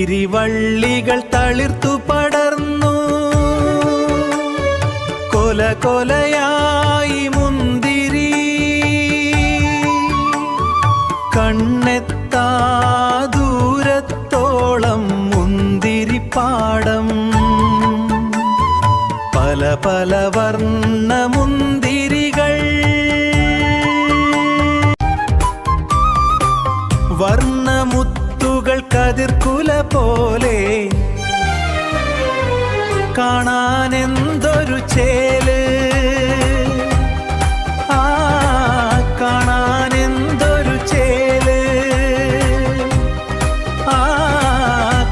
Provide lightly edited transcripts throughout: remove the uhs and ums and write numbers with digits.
മുന്തിരിവള്ളികൾ തളിർത്തു പടർന്നു കൊല കൊലയായി മുന്തിരി കണ്ണെത്താ ദൂരത്തോളം മുന്തിരിപ്പാടം പല പല വർണ്ണ മുന്തിരികൾ വർണ്ണമുത്തുകൾ കതിർക്കുല പോലെ കാണാനെന്തൊരു ചേല് കാണാനെന്തൊരു ചേല്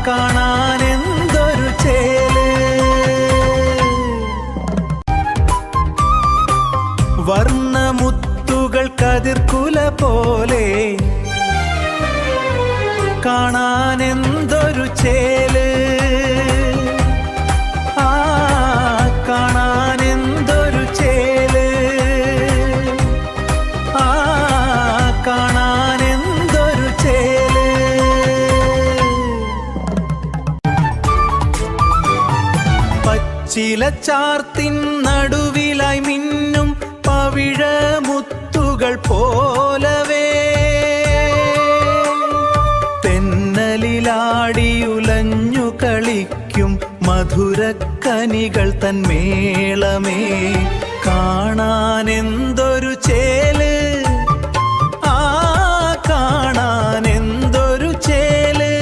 കാണാനെന്തൊരു ചേല് വർണ്ണമുത്തുകൾ കതിർക്കുല പോലെ കാണാനെന്തൊരു ചേല് കാണാനെന്തൊരു ചേല് കാണാനെന്തൊരു ചേല് പച്ചിലച്ചാർത്തിൻ നടുവിലായി മിന്നും പവിഴമുത്തുകൾ പോലവേ തെന്നലിലാടിയുലഞ്ഞു കളിക്കും മധുരക്കനികൾ തൻ മേളമേ കാണാനെന്തൊരു ചേല് കാണാനെന്തൊരു ചേല്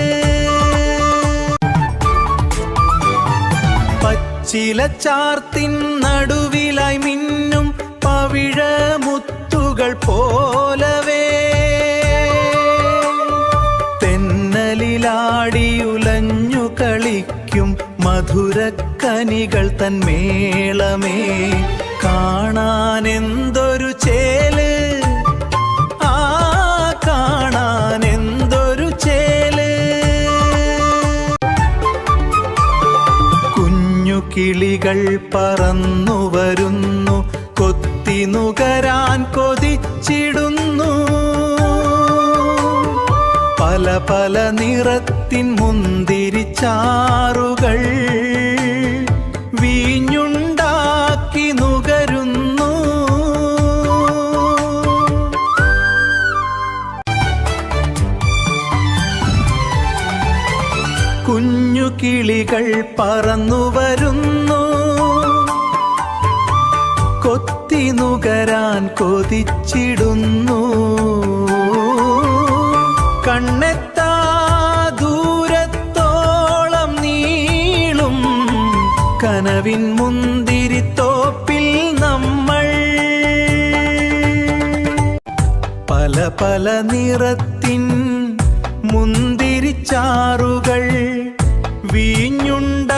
പച്ചിലച്ചാർത്തിൻ നടുവിലായി മിന്നും പവിഴമുത്തുകൾ പോലവേ തെന്നലിലാടിയുലഞ്ഞു കളിക്കും മധുരക്കനികൾ തൻ മേളമേ കാണാനെന്തൊരു ചേല് കാണാനെന്തൊരു ചേല് കുഞ്ഞു കിളികൾ പറന്നു വരുന്നു കൊത്തിനുകരാൻ കൊതിച്ചിടുന്നു പല പല നിറത്തിൻ മുന്തിരിച്ചാറുകൾ വീഞ്ഞുണ്ടാക്കി നുകരുന്നു കുഞ്ഞു കിളികൾ പറന്നു വരുന്നു കൊത്തിനുകരാൻ കൊതിച്ചിടുന്നു കണ്ണെത്താ ദൂരത്തോളം നീളും കനവിൻ മുന്തിരിത്തോപ്പിൽ നമ്മൾ പല പല നിറത്തിൻ മുന്തിരിച്ചാറുകൾ വീഞ്ഞുണ്ടാക്കി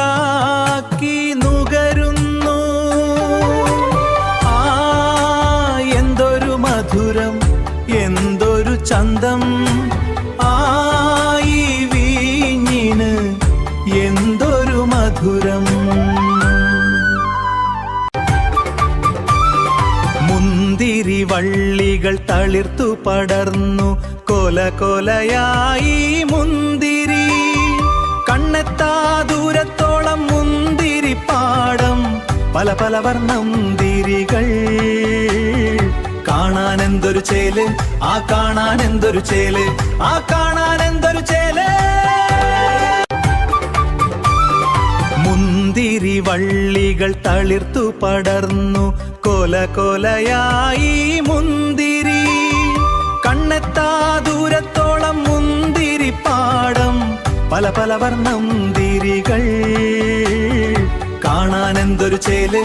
നുകരുന്നു എന്തൊരു മധുരം എന്തൊരു ചന്തം ഈ വീഞ്ഞിന് എന്തൊരു മധുരം മുന്തിരിവള്ളികൾ തളിർത്തു പടർന്നു കൊല കൊലയായി മുന്തിരി കണ്ണെത്താ ദൂരത്തോളം മുന്തിരിപ്പാടം പല പല വർണ്ണമുന്തിരികൾ കാണാനെന്തൊരു ചേല് കാണാനെന്തൊരു ചേല് കാണാനെന്തൊരു ചേല് മുന്തിരിവള്ളികൾ തളിർത്തു പടർന്നു കൊല കൊലയായി മുന്തിരി കണ്ണെത്താ ദൂരത്തോളം മുന്തിരിപ്പാടം പല പല വർണ്ണമുന്തിരികൾ കാണാനെന്തൊരു ചേല്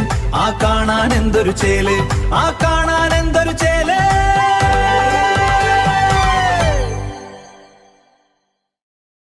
കാണാനെന്തൊരു ചേല് കാണാനെന്തൊരു ചേല്